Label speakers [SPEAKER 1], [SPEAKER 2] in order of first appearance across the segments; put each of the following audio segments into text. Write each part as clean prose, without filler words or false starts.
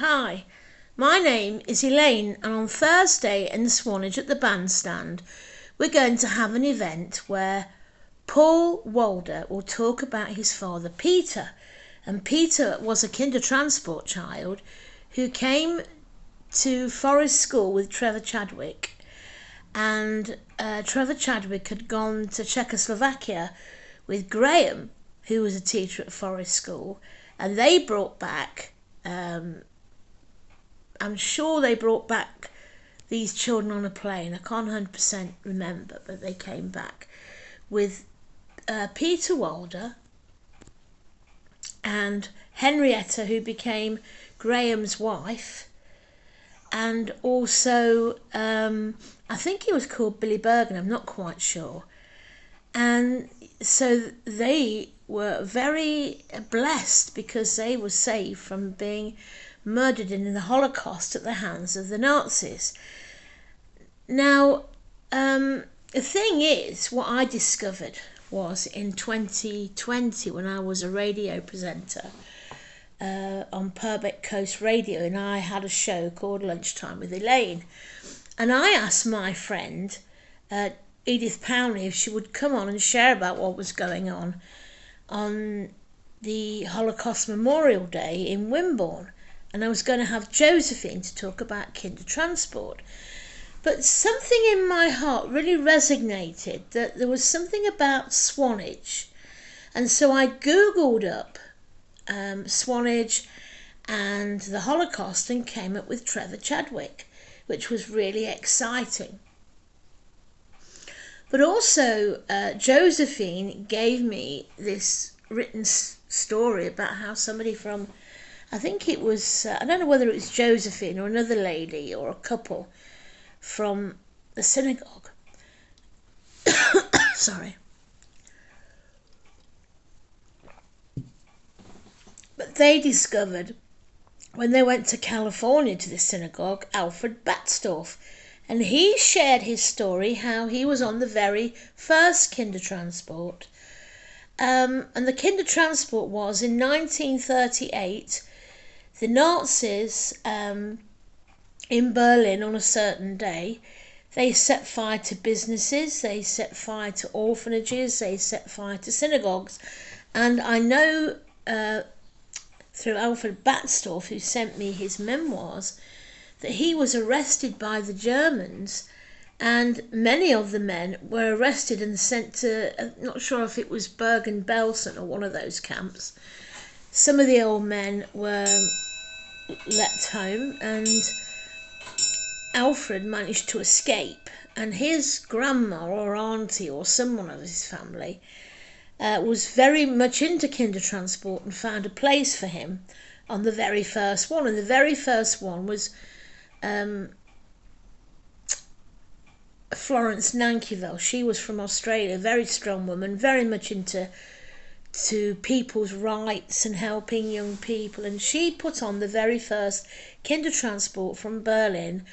[SPEAKER 1] Hi, my name is Elaine, and on Thursday in Swanage at the bandstand we're going to have an event where Paul Walder will talk about his father Peter. And Peter was a Kindertransport child who came to Forest School with Trevor Chadwick, and Trevor Chadwick had gone to Czechoslovakia with Graham, who was a teacher at Forest School, and they brought back I'm sure they brought back these children on a plane. I can't 100% remember, but they came back with Peter Walder and Henrietta, who became Graham's wife, and also I think he was called Billy Bergen, I'm not quite sure. And so they were very blessed because they were saved from being murdered in the Holocaust at the hands of the Nazis. Now, the thing is, what I discovered was in 2020 when I was a radio presenter on Purbeck Coast Radio, and I had a show called Lunchtime with Elaine. And I asked my friend Edith Powney if she would come on and share about what was going on the Holocaust Memorial Day in Wimborne. And I was going to have Josephine to talk about Kindertransport. But something in my heart really resonated that there was something about Swanage. And so I Googled up Swanage and the Holocaust and came up with Trevor Chadwick, which was really exciting. But also Josephine gave me this written story about how somebody from, I think it was, I don't know whether it was Josephine or another lady or a couple from the synagogue. Sorry. But they discovered, when they went to California to the synagogue, Alfred Batzdorf. And he shared his story, how he was on the very first Kindertransport. And the Kindertransport was in 1938. The Nazis in Berlin on a certain day, they set fire to businesses, they set fire to orphanages, they set fire to synagogues. And I know through Alfred Batzdorf, who sent me his memoirs, that he was arrested by the Germans, and many of the men were arrested and sent to, I'm not sure if it was Bergen-Belsen or one of those camps. Some of the old men were let home, and Alfred managed to escape, and his grandma or auntie or someone of his family was very much into Kindertransport and found a place for him on the very first one. And the very first one was Florence Nankyville. She was from Australia, a very strong woman, very much into people's rights and helping young people, and she put on the very first Kindertransport from Berlin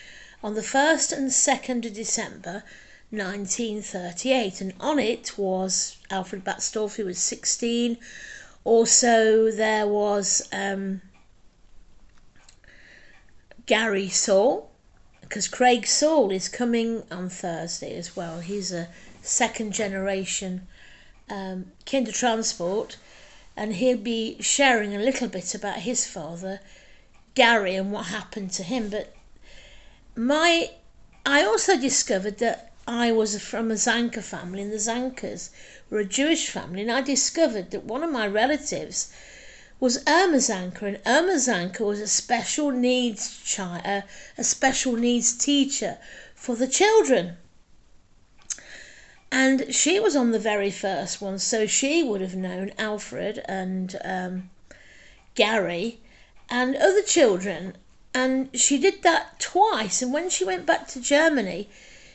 [SPEAKER 1] on the 1st and 2nd of December 1938, and on it was Alfred Batzdorf, who was 16. Also there was Gary Saul, because Craig Saul is coming on Thursday as well. He's a second generation Kindertransport, and he'll be sharing a little bit about his father Gary and what happened to him. But I also discovered that I was from a Zanker family, and the Zankers were a Jewish family, and I discovered that one of my relatives was Irma Zanker, and Irma Zanker was a special needs teacher for the children. And she was on the very first one, so she would have known Alfred and Gary and other children. And she did that twice, and when she went back to Germany,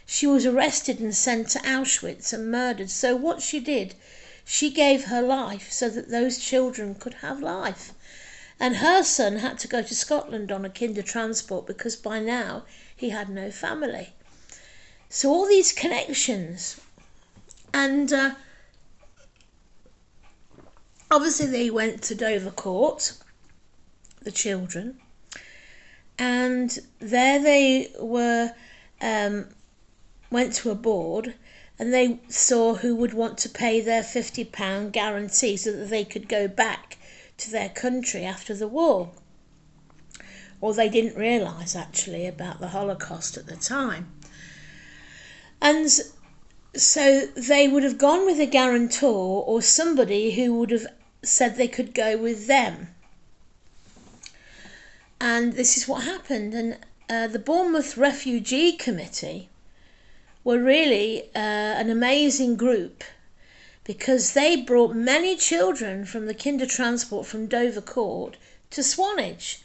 [SPEAKER 1] she was arrested and sent to Auschwitz and murdered. So what she did, she gave her life so that those children could have life. And her son had to go to Scotland on a Kindertransport because by now he had no family. So all these connections. And obviously they went to Dover Court, the children, and there they were, went to a board, and they saw who would want to pay their £50 guarantee so that they could go back to their country after the war. Or they didn't realise actually about the Holocaust at the time. And so they would have gone with a guarantor or somebody who would have said they could go with them. And this is what happened. And the Bournemouth Refugee Committee were really an amazing group, because they brought many children from the Kindertransport from Dover Court to Swanage.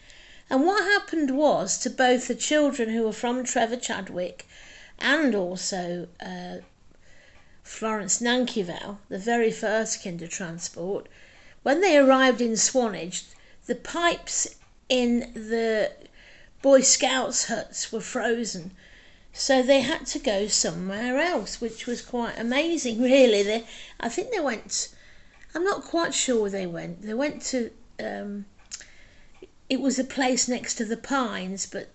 [SPEAKER 1] And what happened was, to both the children who were from Trevor Chadwick and also Florence Nankyville, the very first Kindertransport, when they arrived in Swanage, the pipes in the Boy Scouts huts were frozen, so they had to go somewhere else, which was quite amazing, really. I think they went, I'm not quite sure where they went. They went to, it was a place next to the Pines, but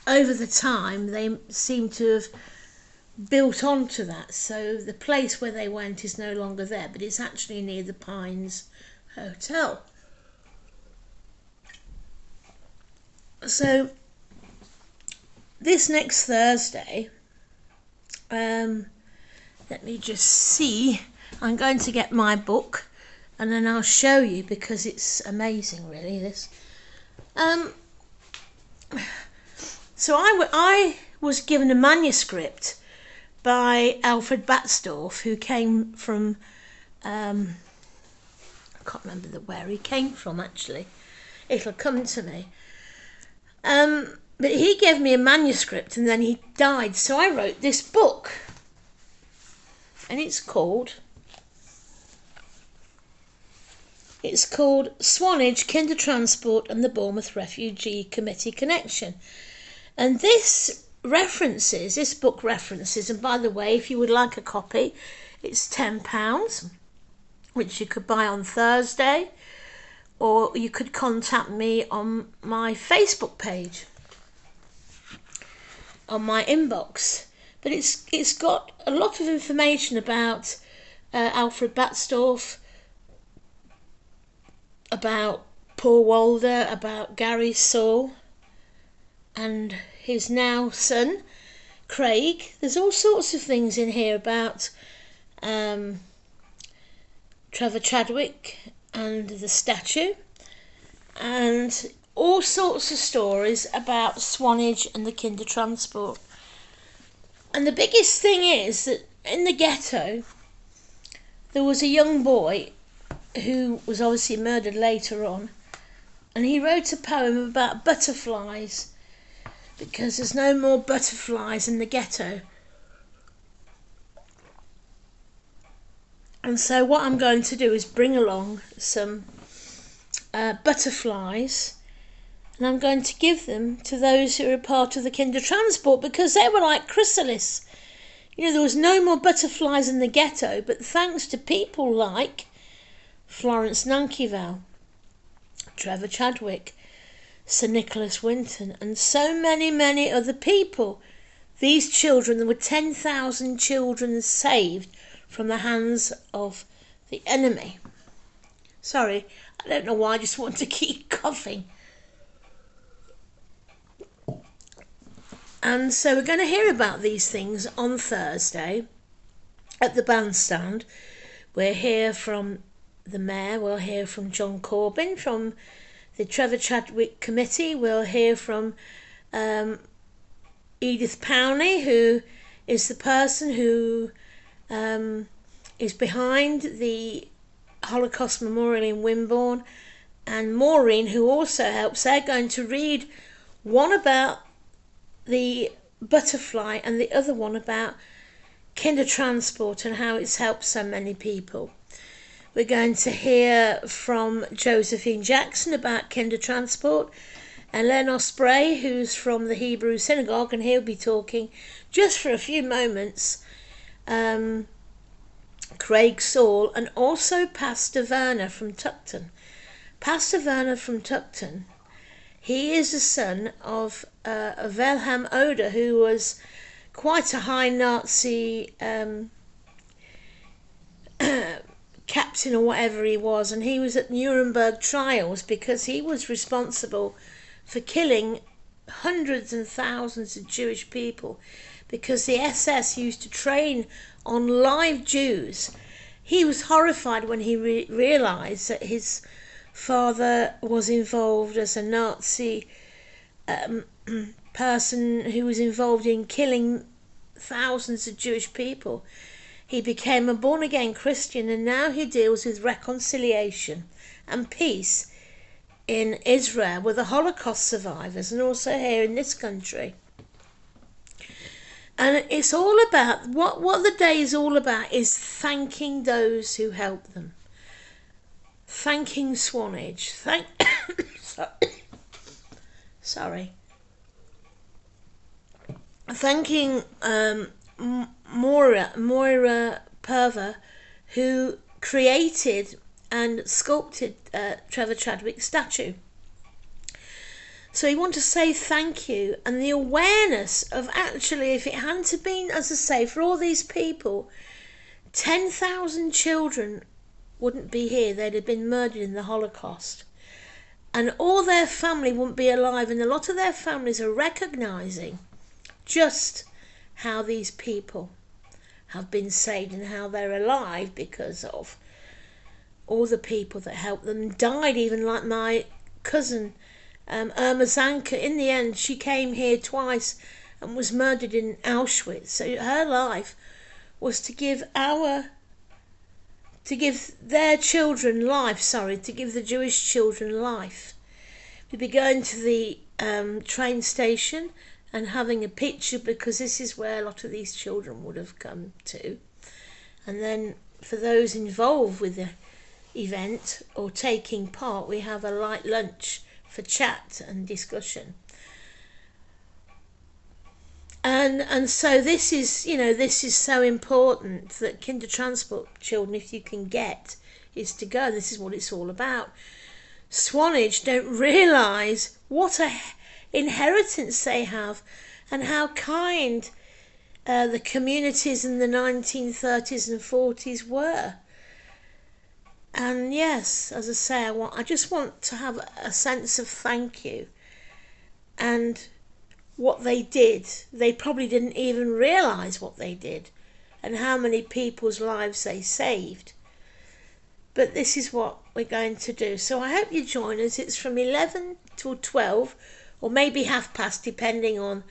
[SPEAKER 1] over the time they seem to have built onto that, so the place where they went is no longer there, but it's actually near the Pines Hotel. So this next Thursday, let me just see, I'm going to get my book and then I'll show you, because it's amazing really, this. So I was given a manuscript by Alfred Battsdorf, who came from, I can't remember where he came from actually, it'll come to me. But he gave me a manuscript and then he died, so I wrote this book, and it's called Swanage, Kindertransport and the Bournemouth Refugee Committee Connection. And this book references, and by the way, if you would like a copy, it's £10, which you could buy on Thursday, or you could contact me on my Facebook page, on my inbox. But it's got a lot of information about Alfred Battsdorf, about Paul Walder, about Gary Saul and his now son Craig. There's all sorts of things in here about Trevor Chadwick and the statue, and all sorts of stories about Swanage and the Kindertransport. And the biggest thing is that in the ghetto there was a young boy who was obviously murdered later on, and he wrote a poem about butterflies, because there's no more butterflies in the ghetto. And so what I'm going to do is bring along some butterflies, and I'm going to give them to those who are part of the Kindertransport, because they were like chrysalis. You know, there was no more butterflies in the ghetto, but thanks to people like Florence Nankyville, Trevor Chadwick, Sir Nicholas Winton, and so many other people. These children, there were 10,000 children saved from the hands of the enemy. Sorry, I don't know why, I just want to keep coughing. And so we're going to hear about these things on Thursday at the bandstand. We'll hear from the Mayor, we'll hear from John Corbyn from the Trevor Chadwick Committee, we'll hear from Edith Powney, who is the person who is behind the Holocaust Memorial in Wimborne, and Maureen, who also helps. They're going to read one about the butterfly and the other one about Kindertransport and how it's helped so many people. We're going to hear from Josephine Jackson about Kindertransport, and Len Osprey, who's from the Hebrew Synagogue, and he'll be talking just for a few moments, Craig Saul, and also Pastor Werner from Tuckton. Pastor Werner from Tuckton, He is the son of Wilhelm Oder, who was quite a high Nazi captain or whatever he was, and he was at Nuremberg trials because he was responsible for killing hundreds and thousands of Jewish people because the SS used to train on live Jews. He was horrified when he realised that his father was involved as a Nazi person who was involved in killing thousands of Jewish people. He became a born-again Christian, and now he deals with reconciliation and peace in Israel with the Holocaust survivors, and also here in this country. And it's all about, what the day is all about is thanking those who helped them. Thanking Swanage. Thanking Moira Perver, who created and sculpted Trevor Chadwick's statue. So we want to say thank you, and the awareness of, actually, if it hadn't have been, as I say, for all these people, 10,000 children wouldn't be here. They'd have been murdered in the Holocaust, and all their family wouldn't be alive, and a lot of their families are recognising just how these people have been saved and how they're alive because of all the people that helped them, died, even like my cousin Irma Zanker. In the end, she came here twice and was murdered in Auschwitz. So her life was to give their children life, to give the Jewish children life. We'd be going to the train station and having a picture, because this is where a lot of these children would have come to. And then for those involved with the event or taking part, we have a light lunch for chat and discussion. And so this is so important that Kindertransport children, if you can get, is to go. This is what it's all about. Swanage don't realise what a inheritance they have, and how kind the communities in the 1930s and 40s were. And yes, as I say, I just want to have a sense of thank you. And what they did, they probably didn't even realise what they did and how many people's lives they saved. But this is what we're going to do. So I hope you join us. It's from 11 till 12, or maybe 12:30, depending on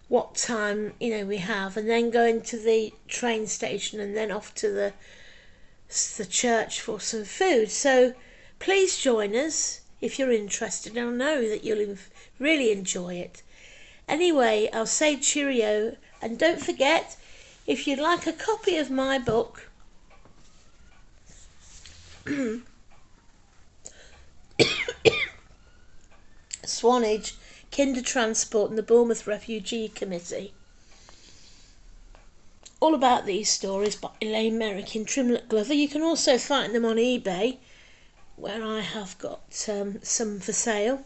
[SPEAKER 1] what time we have, and then going to the train station and then off to the church for some food. So please join us if you're interested. I know that you'll really enjoy it. Anyway, I'll say cheerio, and don't forget, if you'd like a copy of my book, Swanage, Kindertransport and the Bournemouth Refugee Committee. All about these stories by Elaine Merrick in Trimlet Glover. You can also find them on eBay, where I have got some for sale.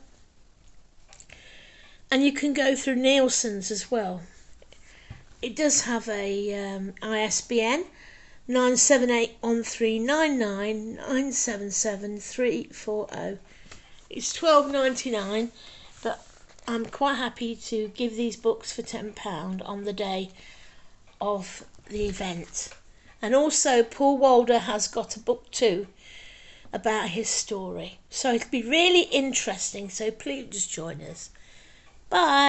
[SPEAKER 1] And you can go through Nielsen's as well. It does have a ISBN 9781399977340. It's $12.99, but I'm quite happy to give these books for £10 on the day of the event. And also Paul Walder has got a book too about his story. So it'll be really interesting, so please just join us. Bye.